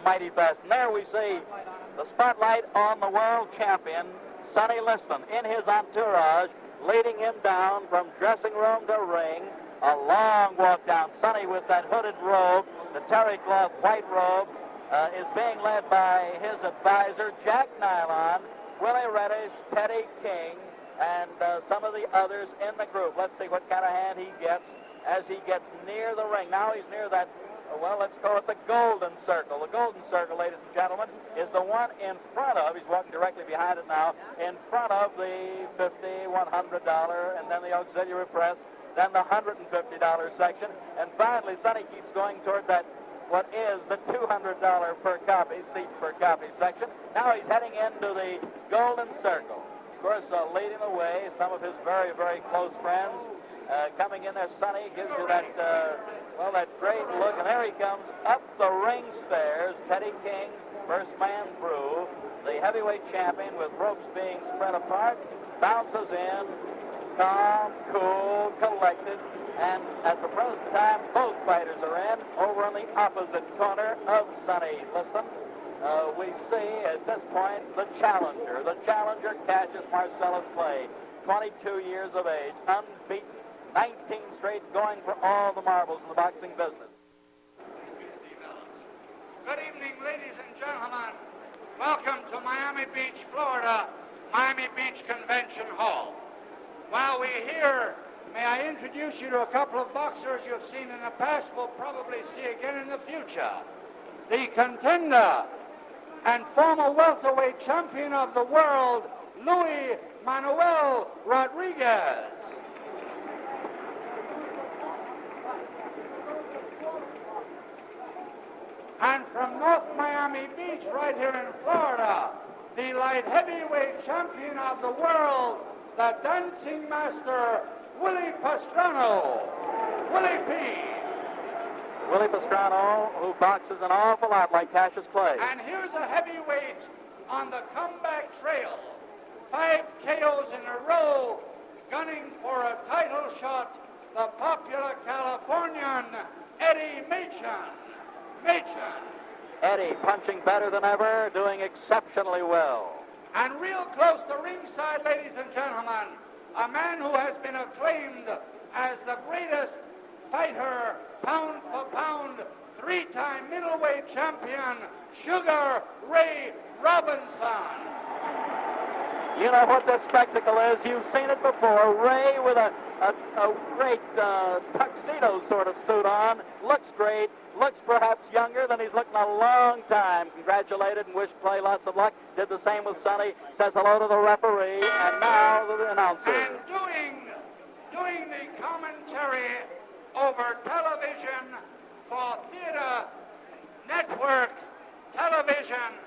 mighty fast. And there we see the spotlight on the world champion, Sonny Liston, in his entourage, leading him down from dressing room to ring. A long walk down. Sonny with that hooded robe, the terry cloth white robe, is being led by his advisor, Jack Nylon, Willie Reddish, Teddy King, and some of the others in the group. Let's see what kind of hand he gets as he gets near the ring. Now he's near that, well, let's call it the golden circle. The golden circle, ladies and gentlemen, is the one in front of, he's walking directly behind it now, in front of the $50, $100, and then the auxiliary press, then the $150 section, and finally Sonny keeps going toward that, what is the $200 per copy, seat per copy section. Now he's heading into the golden circle. Of course, leading the way, some of his very, very close friends. Coming in there, Sonny gives you that, well, that great look, and there he comes up the ring stairs. Teddy King, first man through, the heavyweight champion with ropes being spread apart, bounces in, calm, cool, collected, and at the present time, both fighters are in. Over in the opposite corner of Sonny Liston, we see at this point the challenger, Cassius Marcellus Clay, 22 years of age, unbeaten, 19 straight, going for all the marbles in the boxing business. Good evening, ladies and gentlemen. Welcome to Miami Beach, Florida, Miami Beach Convention Hall. While we're here, may I introduce you to a couple of boxers you've seen in the past, will probably see again in the future. The contender and former welterweight champion of the world, Luis Manuel Rodriguez. And from North Miami Beach, right here in Florida, the light heavyweight champion of the world, the dancing master, Willie Pastrana. Willie P. Willie Pastrana, who boxes an awful lot like Cassius Clay. And here's a heavyweight on the comeback trail. 5 KOs in a row, gunning for a title shot, the popular Californian, Eddie Machen. Eddie punching better than ever, doing exceptionally well. And real close to ringside, ladies and gentlemen, a man who has been acclaimed as the greatest fighter, pound for pound, 3-time middleweight champion, Sugar Ray Robinson. You know what this spectacle is. You've seen it before. Ray with a great tuxedo sort of suit on. Looks great. Looks perhaps younger than he's looked in a long time. Congratulated and wished Clay lots of luck. Did the same with Sonny. Says hello to the referee. And now the announcer. And doing the commentary over television for Theater Network Television,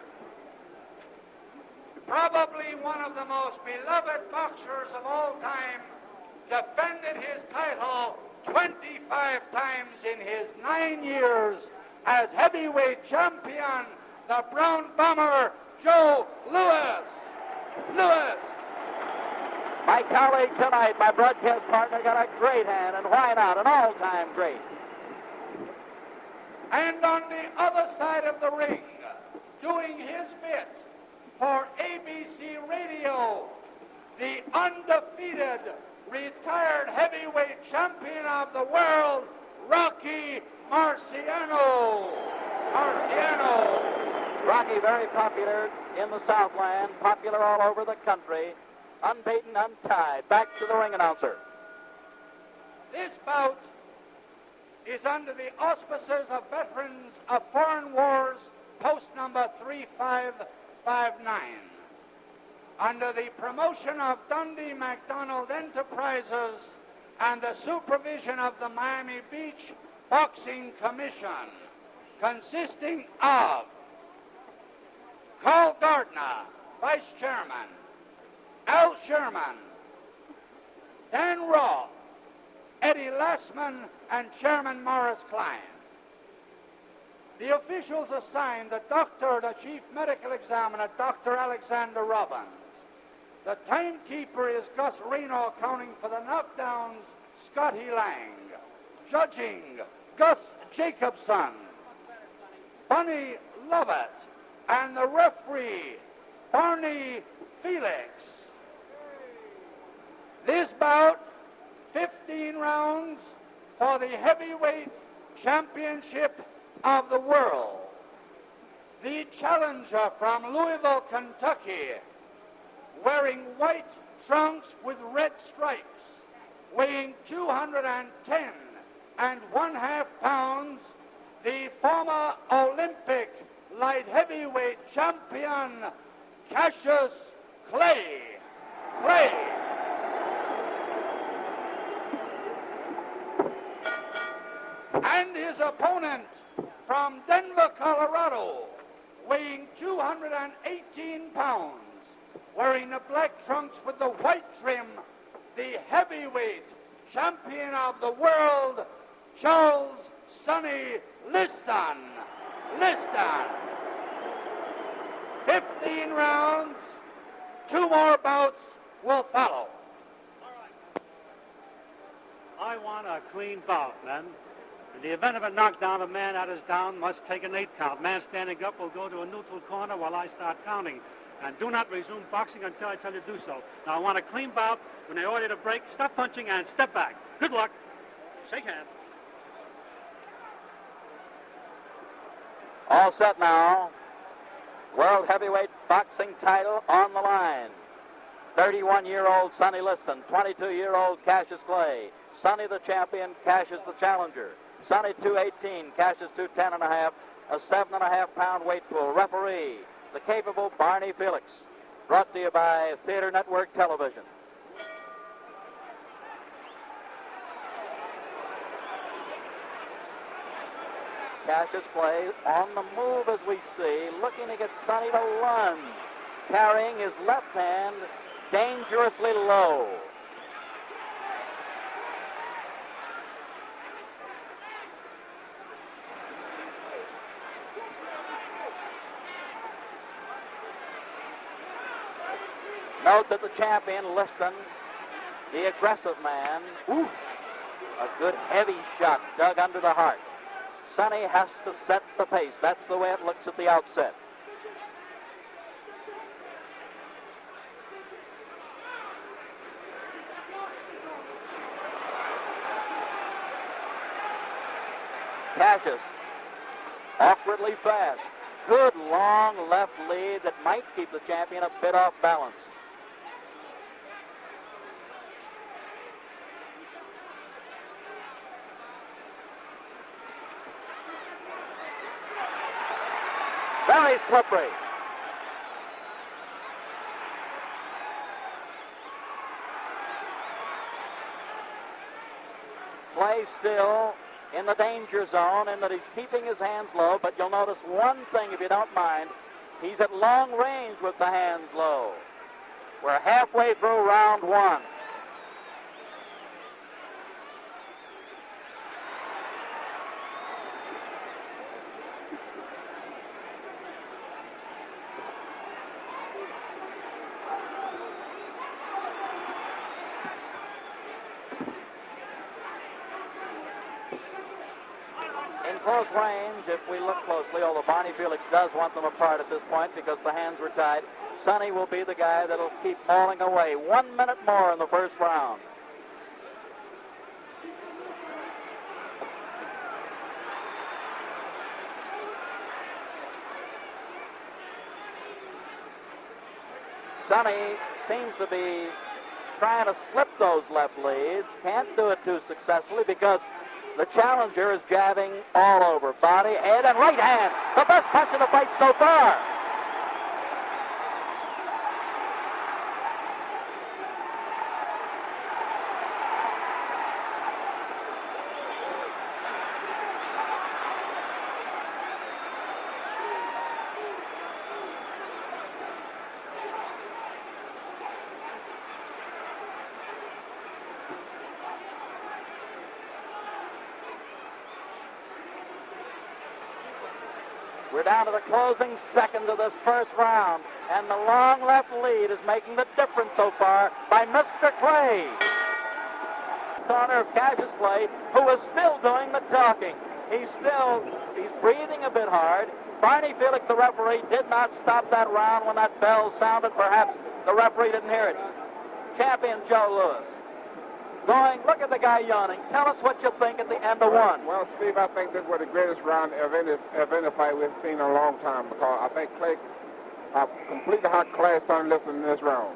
probably one of the most beloved boxers of all time, defended his title 25 times in his 9 years as heavyweight champion, the Brown Bomber, Joe Louis. My colleague tonight, my broadcast partner, got a great hand, and why not? An all-time great. And on the other side of the ring, doing his bit for ABC Radio, the undefeated retired heavyweight champion of the world, Rocky Marciano. Rocky, very popular in the Southland, popular all over the country, unbeaten, untied. Back to the ring announcer. This bout is under the auspices of Veterans of Foreign Wars, post number 3559. Under the promotion of Dundee McDonald Enterprises and the supervision of the Miami Beach Boxing Commission, consisting of Carl Gardner, Vice Chairman, Al Sherman, Dan Roth, Eddie Lassman, and Chairman Morris Klein. The officials assigned the doctor, the chief medical examiner, Dr. Alexander Robbins. The timekeeper is Gus Reno, accounting for the knockdowns, Scotty Lang. Judging, Gus Jacobson. Bunny Lovett, and the referee, Barney Felix. This bout, 15 rounds for the heavyweight championship of the world. The challenger from Louisville, Kentucky, wearing white trunks with red stripes, weighing 210 1/2 pounds, the former Olympic light heavyweight champion, Cassius Clay. And his opponent from Denver, Colorado, weighing 218 pounds, wearing the black trunks with the white trim, the heavyweight champion of the world, Charles Sonny Liston. 15 rounds, 2 more bouts will follow. I want a clean bout, men. In the event of a knockdown, a man that is down must take an 8 count. Man standing up will go to a neutral corner while I start counting. And do not resume boxing until I tell you to do so. Now, I want a clean bout. When they order you to break, stop punching and step back. Good luck. Shake hands. All set now. World heavyweight boxing title on the line. 31-year-old Sonny Liston, 22-year-old Cassius Clay. Sonny the champion, Cassius the challenger. Sonny 218, Cassius 210.5, a 7.5 pound weight pool. Referee, the capable Barney Felix. Brought to you by Theater Network Television. Cassius Clay on the move as we see, looking to get Sonny to lunge, carrying his left hand dangerously low. Note that the champion, Liston, the aggressive man, a good heavy shot dug under the heart. Sonny has to set the pace. That's the way it looks at the outset. Cassius, awkwardly fast. Good long left lead that might keep the champion a bit off balance. Very slippery. Clay still in the danger zone in that he's keeping his hands low, but you'll notice one thing if you don't mind. He's at long range with the hands low. We're halfway through round 1. In close range, if we look closely, although Barney Felix does want them apart at this point because the hands were tied, Sonny will be the guy that'll keep mauling away. 1 minute more in the first round. Sonny seems to be trying to slip those left leads. Can't do it too successfully because the challenger is jabbing all over. Body, head, and right hand. The best punch in the fight so far. We're down to the closing second of this first round, and the long left lead is making the difference so far by Mr. Clay. Corner of Cassius Clay, who is still doing the talking. He's breathing a bit hard. Barney Felix, the referee, did not stop that round when that bell sounded. Perhaps the referee didn't hear it. Champion Joe Louis. Going, look at the guy yawning. Tell us what you think at the end of one. Well, Steve, I think this was the greatest round of any fight we've seen in a long time, because I think Clay completely outclassed Sonny Liston in this round.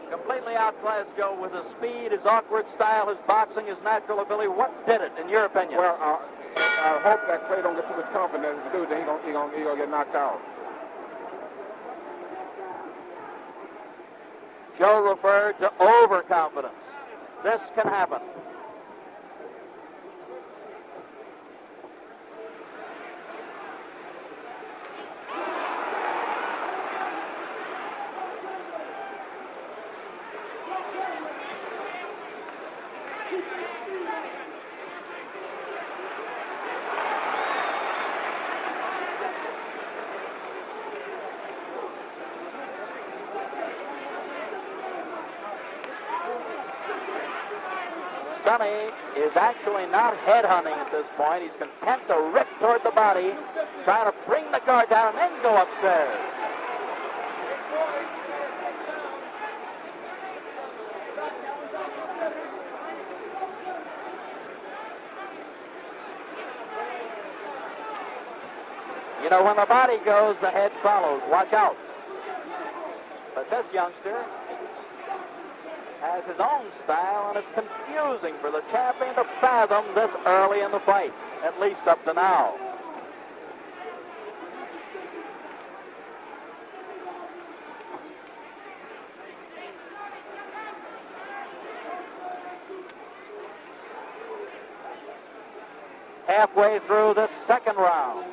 Completely outclassed Joe with his speed, his awkward style, his boxing, his natural ability. What did it, in your opinion? Well, I hope that Clay don't get too much confidence to do that. He gonna get knocked out. Joe referred to overconfidence. This can happen. Sonny is actually not headhunting at this point. He's content to rip toward the body, trying to bring the guard down and then go upstairs. You know, when the body goes, the head follows. Watch out. But this youngster has his own style, and it's confusing for the champion to fathom this early in the fight, at least up to now. Halfway through the second round.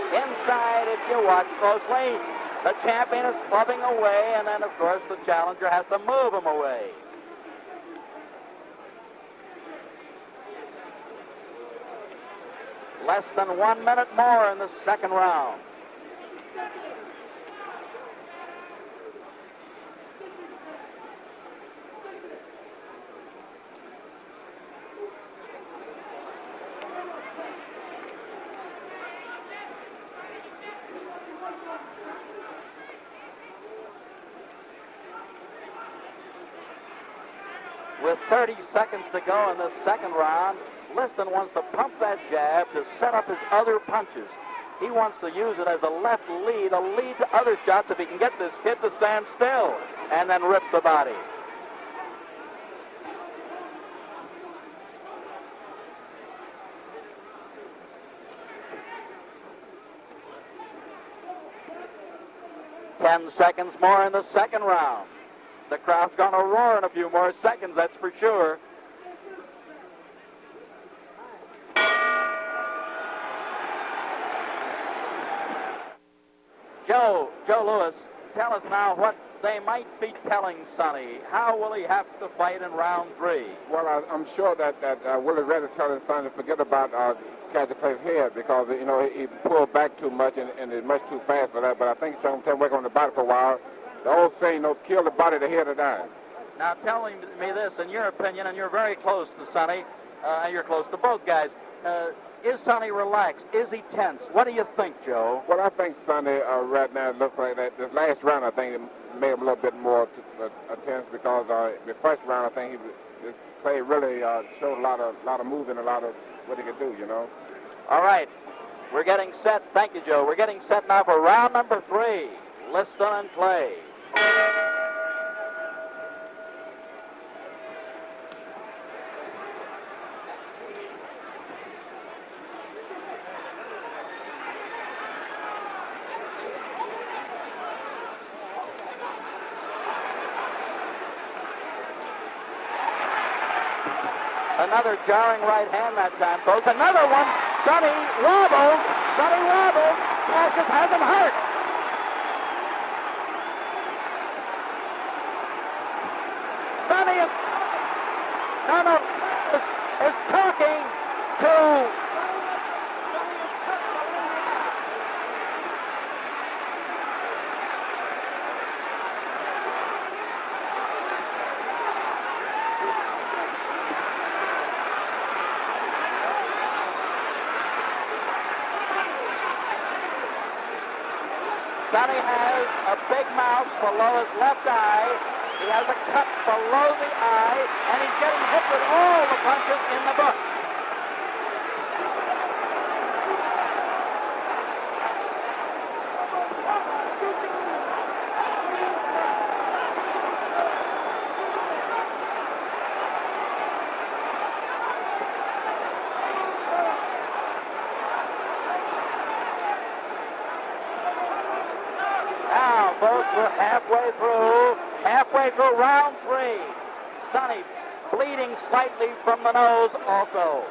Inside, if you watch closely, the champion is clubbing away, and then, of course, the challenger has to move him away. Less than 1 minute more in the second round. With 30 seconds to go in this second round, Liston wants to pump that jab to set up his other punches. He wants to use it as a left lead, a lead to other shots if he can get this kid to stand still and then rip the body. Ten seconds more in the second round. The crowd's going to roar in a few more seconds, that's for sure. Joe Louis, tell us now what they might be telling Sonny. How will he have to fight in round three? Well, I'm sure that Willie Reddy telling Sonny to forget about Cassius' head, because, you know, he pulled back too much and is much too fast for that. But I think he's going to work on the body for a while. The old saying, you know, kill the body, the head will die. Now, tell me this, in your opinion, and you're very close to Sonny, and you're close to both guys. Is Sonny relaxed? Is he tense? What do you think, Joe? Well, I think Sonny right now looks like that. This last round, I think, it made him a little bit more tense, because the first round, I think Clay really showed a lot of movement, a lot of what he could do, you know. All right. We're getting set. Thank you, Joe. We're getting set now for round number 3. Liston and Clay. Another jarring right hand that time, folks. Another one. Sonny wobbled. Cassius has him hurt. Sonny is talking to Sonny has a big mouth below his left eye. He has a cut below the eye, and he's getting hit with all the punches in the book. Folks, we're halfway through round 3. Sonny bleeding slightly from the nose also.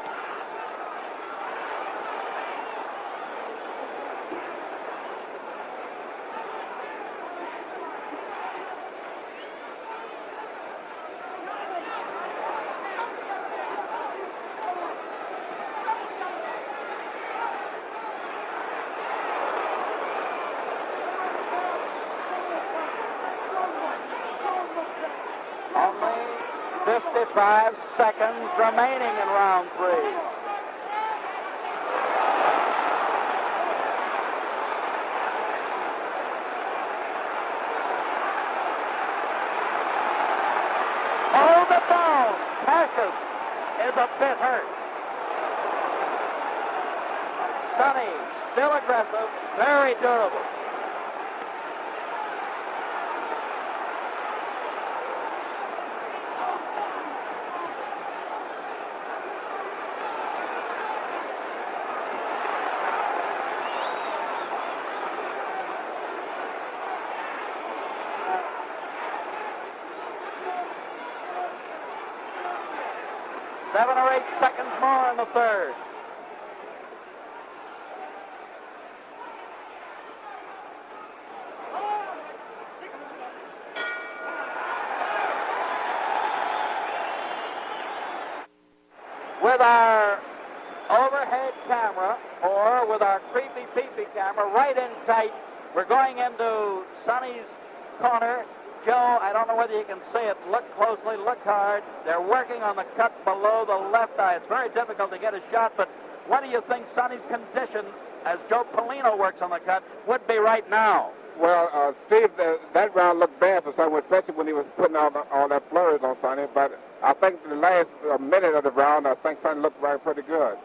Only 55 seconds remaining in round 3. Oh, the bone! Cassius is a bit hurt. Sonny, still aggressive, very durable. Seven or 8 seconds more in the third. With our overhead camera, or with our creepy peepee camera right in tight, we're going into Sonny's corner. Joe, I don't know whether you can see it. Look closely, look hard. They're working on the cut below the left eye. It's very difficult to get a shot, but what do you think Sonny's condition, as Joe Polino works on the cut, would be right now? Well, Steve, that round looked bad for Sonny, especially when he was putting all that flurries on Sonny. But I think the last minute of the round, I think Sonny looked pretty good.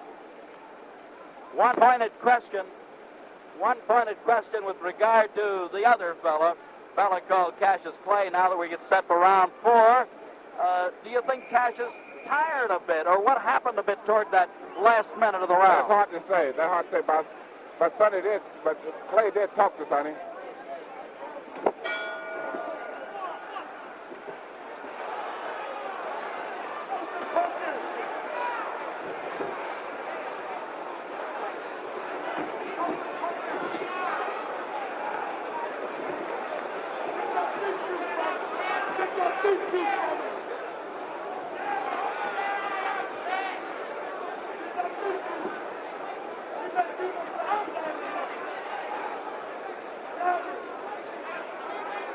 One pointed question with regard to the other fella called Cassius Clay. Now that we get set for round 4, do you think Cassius tired a bit, or what happened a bit toward that last minute of the round? That's hard to say. But Sonny did. But Clay did talk to Sonny.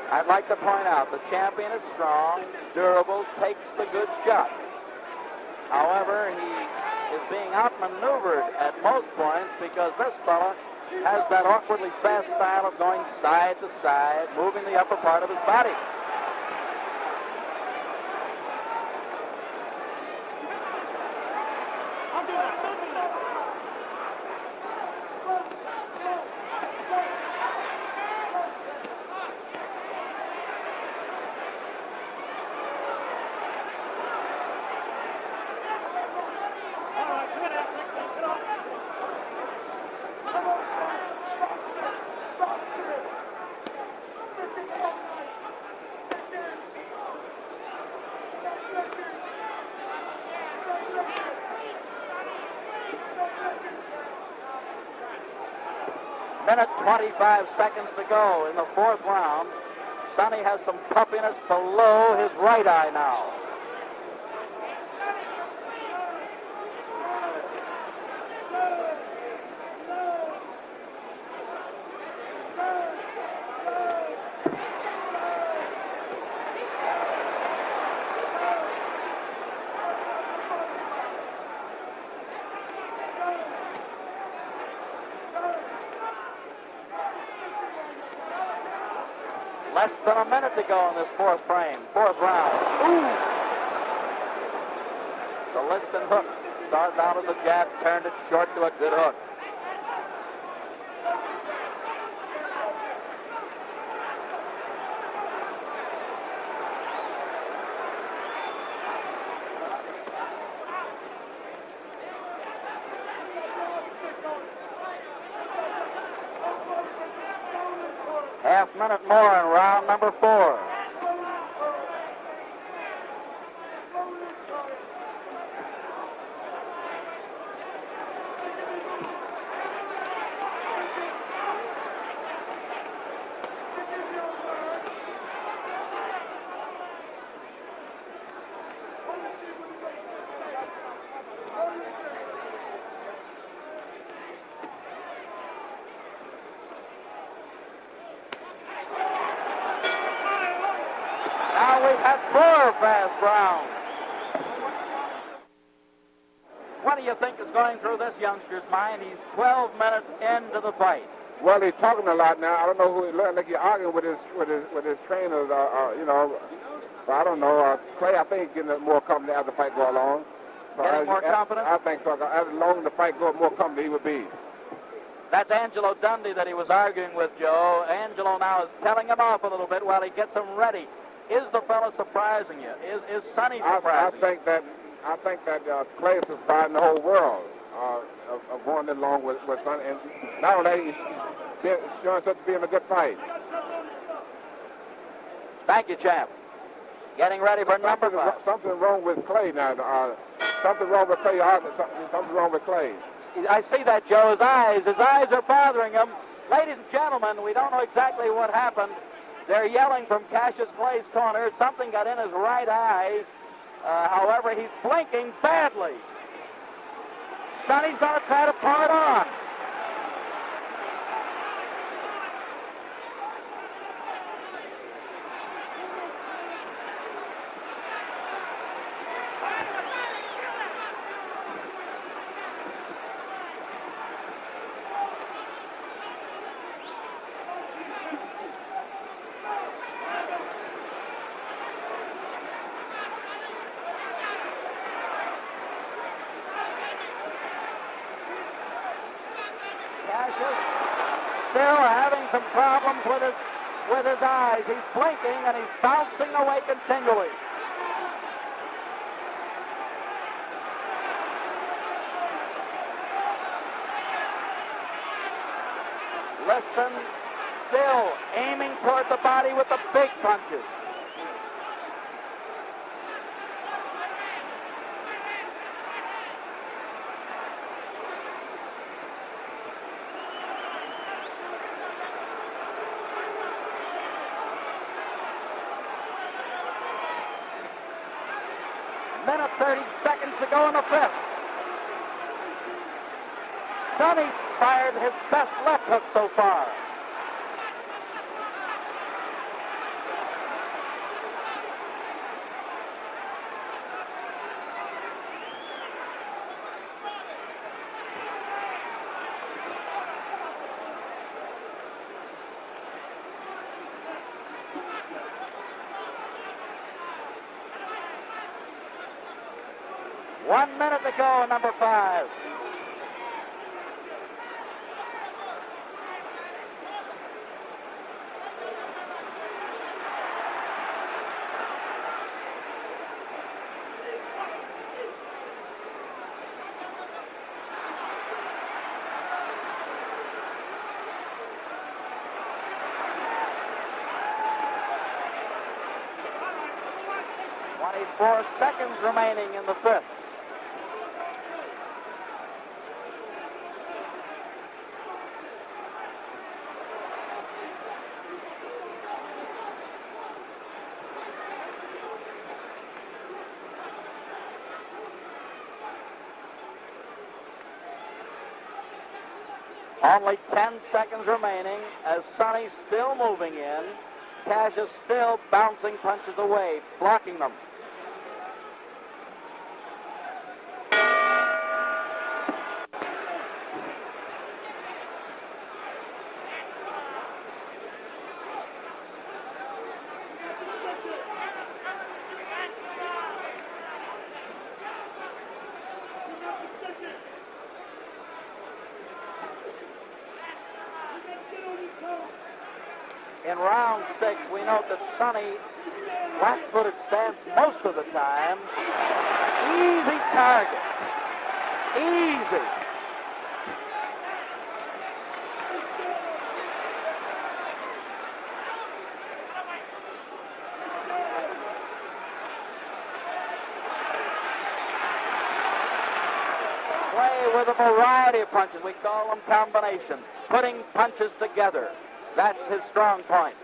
I'd like to point out the champion is strong, durable, takes the good shot. However, he is being outmaneuvered at most points because this fella has that awkwardly fast style of going side to side, moving the upper part of his body. Minute 25 seconds to go in the 4th round. Sonny has some puffiness below his right eye now. Less than a minute to go in this fourth round. Ooh! The Liston hook started out as a jab, turned it short to a good hook. Half minute more in round number 4. Now we've had 4 fast rounds. What do you think is going through this youngster's mind? He's 12 minutes into the fight. Well, he's talking a lot now. I don't know who he looks like. He's arguing with his trainers. But I don't know. Clay, I think, he's getting more confident as the fight goes along. So Getting more confident? I think so. As long as the fight goes, more confident he would be. That's Angelo Dundee that he was arguing with, Joe. Angelo now is telling him off a little bit while he gets him ready. Is the fellow surprising you? Is Sonny surprising you? I think that Clay is surprising the whole world of going along with Sonny. And not only he's showing such to be in a good fight. Thank you, champ. Getting ready for number 5. Something wrong with Clay now. Something wrong with Clay. Something wrong with Clay. I see that, Joe. His eyes are bothering him. Ladies and gentlemen, we don't know exactly what happened. They're yelling from Cassius Clay's corner. Something got in his right eye. However, he's blinking badly. Sonny's going to try to pull it on. Cassius still having some problems with his eyes. He's blinking and he's bouncing away continually. Liston still aiming toward the body with the big punches. Minute 30 seconds to go in the 5th. Sonny fired his best left hook so far. One minute to go, number 5. Four seconds remaining in the 5th. Only 10 seconds remaining as Sonny's still moving in. Cassius still bouncing punches away, blocking them. in round 6. We note that Sonny flat-footed stance most of the time. Easy target. Easy. Play with a variety of punches. We call them combinations. Putting punches together. That's his strong point.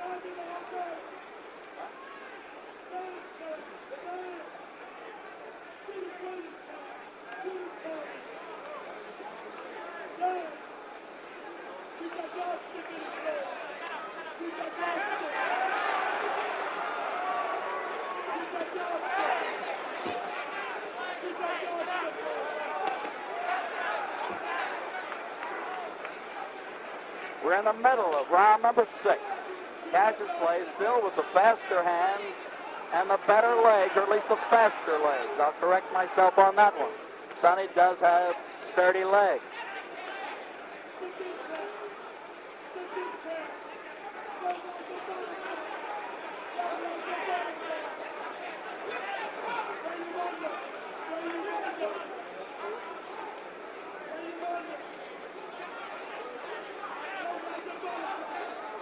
We're in the middle of round number 6. Cassius plays still with the faster hands and the better legs, or at least the faster legs. I'll correct myself on that one. Sonny does have sturdy legs.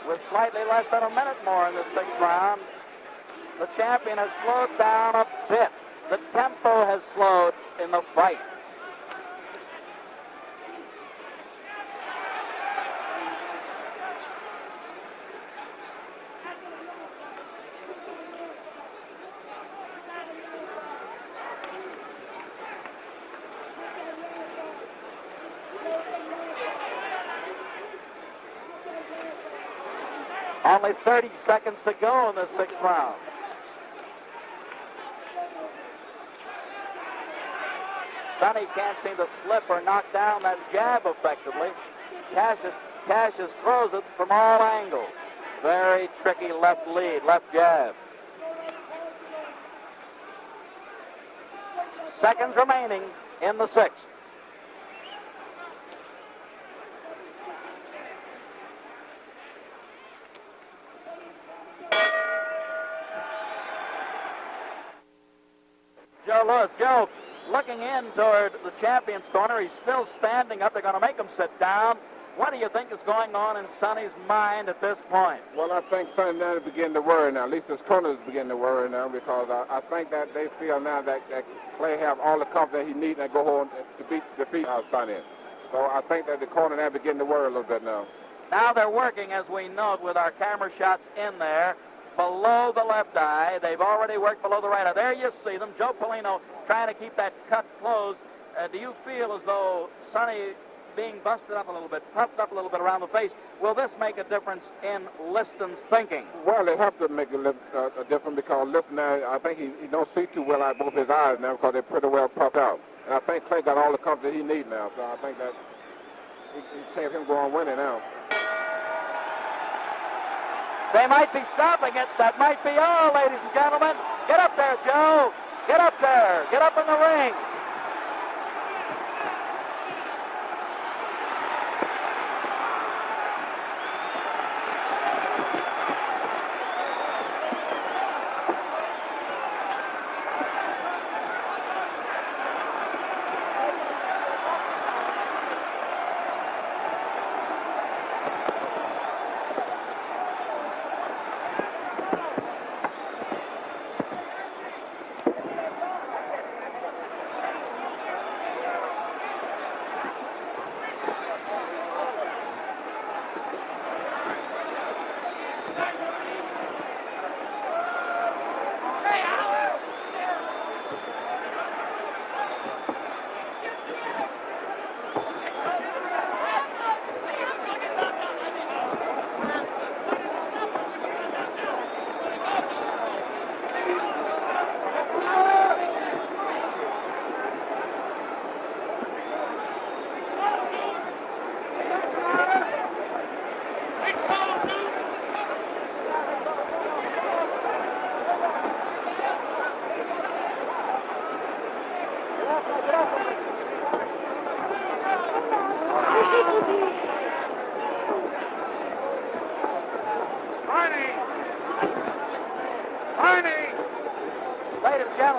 With slightly less than a minute more in the 6th round, the champion has slowed down a bit. The tempo has slowed in the fight. Only 30 seconds to go in the 6th round. Sonny can't seem to slip or knock down that jab effectively. Cassius throws it from all angles. Very tricky left lead, left jab. Seconds remaining in the 6th. Joe Louis. Joe, looking in toward the champion's corner. He's still standing up. They're going to make him sit down. What do you think is going on in Sonny's mind at this point? Well, I think Sonny now is beginning to worry now. At least his corner is beginning to worry now, because I think that they feel now that Clay have all the confidence he needs and go home to defeat Sonny. So I think that the corner now beginning to worry a little bit now. Now they're working, as we note, with our camera shots in there, below the left eye. They've already worked below the right eye. There you see them. Joe Polino trying to keep that cut closed. Do you feel as though Sonny being busted up a little bit, puffed up a little bit around the face, will this make a difference in Liston's thinking? Well, they have to make a difference, because Liston now, I think he don't see too well out both his eyes now, because they're pretty well puffed out. And I think Clay got all the confidence he needs now, so I think that he can't him go on winning now. They might be stopping it. That might be all, ladies and gentlemen. Get up there, Joe. Get up there. Get up in the ring.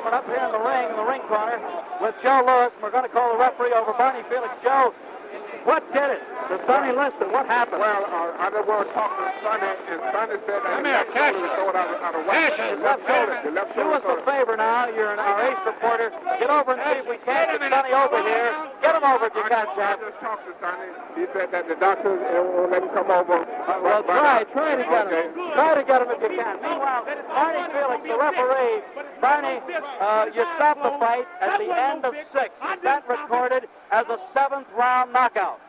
gentlemen, up here in the ring corner, with Joe Lewis. We're going to call the referee over. Barney Felix. Joe, what did it to Sonny Liston? What happened? Well, I just want to talk to Sonny, and Sonny said that Come here, Cassius. out of whack. His left shoulder. Do us a favor now. You're our ace reporter. Get over and see if we can't get Sonny over here. Get him over if you can, I champ. just talked to Sonny. He said that the doctors won't let him come over. Well, try to get him. Try to get him if you can. Meanwhile, Barney Felix, the referee. Barney, you stopped the fight at the end of 6. Is that recorded as a 7th round knockout?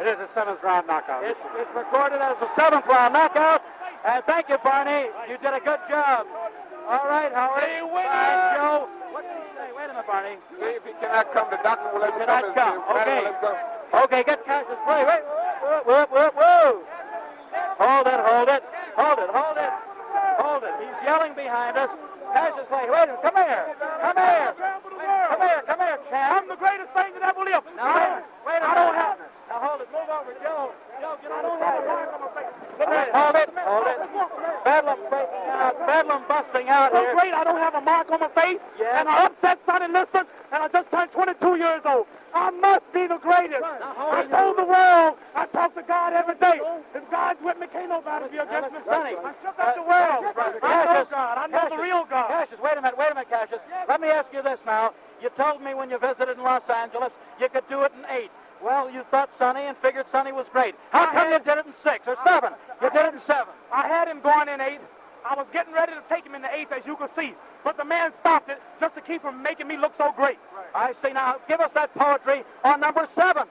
It is a 7th round knockout. It's recorded as a 7th round knockout. And thank you, Barney. You did a good job. All right, Howard. Joe. What did he say? Wait a minute, Barney. See if he cannot come. The doctor will let him Cannot come. come. Okay. Okay, get Cassius Clay. Wait. Whoa. Hold it. He's yelling behind us. Cassius Clay, wait a minute. Come here, champ. I'm the greatest thing that ever lived. Now, wait a minute. Now, hold it. Move over, Joe. Get on the side. Hold it. Bedlam breaking out. Bedlam busting out So here. great, I don't have a mark on my face. Yeah. And I upset Sonny Liston, and I just turned 22 years old. I must be the greatest. I told the world, I talk to God every day. If God's with me, can't nobody be against me. Sonny, I shook up the world. I know God. I know the real God. Cassius, wait a minute, Cassius. Let me ask you this now. You told me when you visited in Los Angeles you could do it in 8. Well, you thought Sonny and figured Sonny was great. How come you did it in 6 or 7? You did it in 7. I had him going in 8. I was getting ready to take him in the 8th, as you can see. But the man stopped it just to keep from making me look so great. I see. Now, give us that poetry on number 7.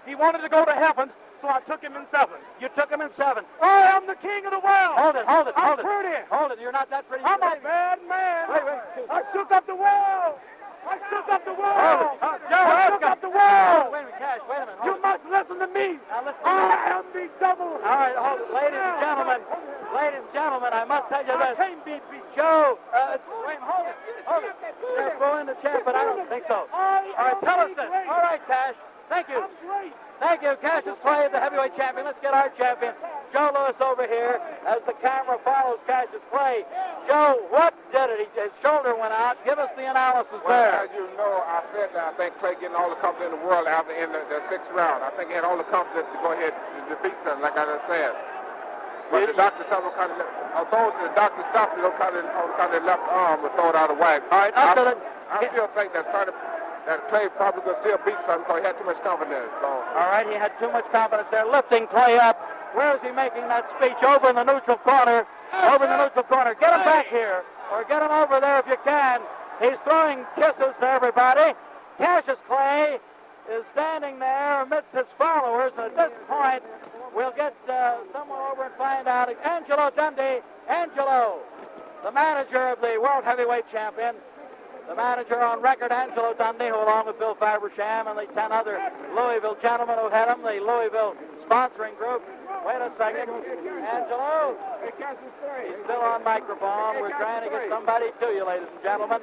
He wanted to go to heaven, so I took him in 7. You took him in 7. I am the king of the world. Hold it. I'm pretty. Hold it. You're not that pretty. I'm a bad man. Wait. I shook up the world. I shook up the world. Hold it. Joe, I shook up the world. Wait a minute, Cash. Wait a minute. You must listen to me. Now listen to me. I am the devil. All right, hold it. Ladies and gentlemen, I must tell you I this. can't be beat. Joe, wait, hold it. They're booing the champ, but I don't think so. All right, tell us this. All right, Cash. Thank you. I'm great. Thank you, Cassius Clay, the heavyweight champion. Let's get our champion, Joe Lewis, over here as the camera follows Cassius Clay. Joe, what did it? His shoulder went out. Give us the analysis Well, there. as you know, I said that I think Clay getting all the confidence in the world after in the 6th round. I think he had all the confidence to go ahead and defeat something, like I just said. But the doctor stopped him, although the doctor stopped him, kind of left arm was thrown out of whack. All right, up to the... I still think that Clay probably could still beat something because he had too much confidence. So. All right, he had too much confidence there. Lifting Clay up. Where is he making that speech? Over in the neutral corner. Over in the neutral corner. Get him back here. Or get him over there if you can. He's throwing kisses to everybody. Cassius Clay is standing there amidst his followers. And at this point, we'll get someone over and find out. Angelo Dundee. Angelo, the manager of the World Heavyweight Champion. The manager on record, Angelo Dundee, who along with Bill Fabersham and the 10 other Louisville gentlemen who had him, the Louisville sponsoring group. Wait a second. Angelo, he's still on microphone. We're trying to get somebody to you, ladies and gentlemen.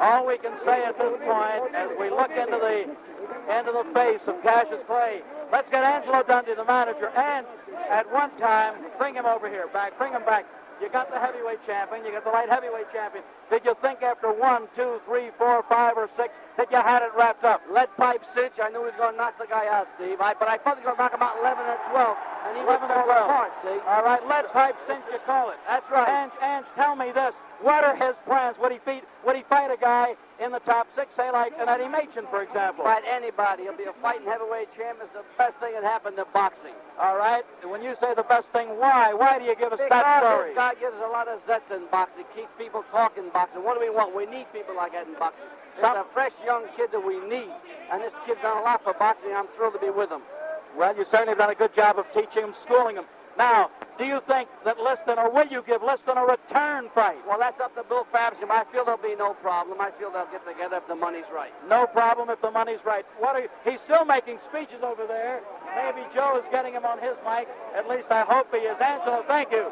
All we can say at this point, as we look into the face of Cassius Clay, let's get Angelo Dundee, the manager, and at one time, bring him over here, bring him back. You got the heavyweight champion. You got the light heavyweight champion. Did you think after 1, 2, 3, 4, 5, or 6 that you had it wrapped up? Lead pipe cinch. I knew he was going to knock the guy out, Steve. But I thought he was going to knock him out 11 or 12. And he 11 went or 12. apart, see? All right, lead pipe cinch, you call it. That's right. Ange, tell me this. What are his plans? Would he fight a guy in the top 6, say like an Eddie Machen, for example? Fight anybody. He'll be a fighting heavyweight champ. It's the best thing that happened to boxing. All right. When you say the best thing, why? Why do you give us Because that story? this guy gives a lot of zets in boxing. Keeps people talking boxing. What do we want? We need people like that in boxing. It's a fresh young kid that we need. And this kid's done a lot for boxing. I'm thrilled to be with him. Well, you certainly have done a good job of teaching him, schooling him. Now, do you think that Liston, or will you give Liston a return fight? Well, that's up to Bill Fabersham. I feel there'll be no problem. I feel they'll get together if the money's right. No problem if the money's right. He's still making speeches over there. Maybe Joe is getting him on his mic. At least I hope he is. Angelo, thank you.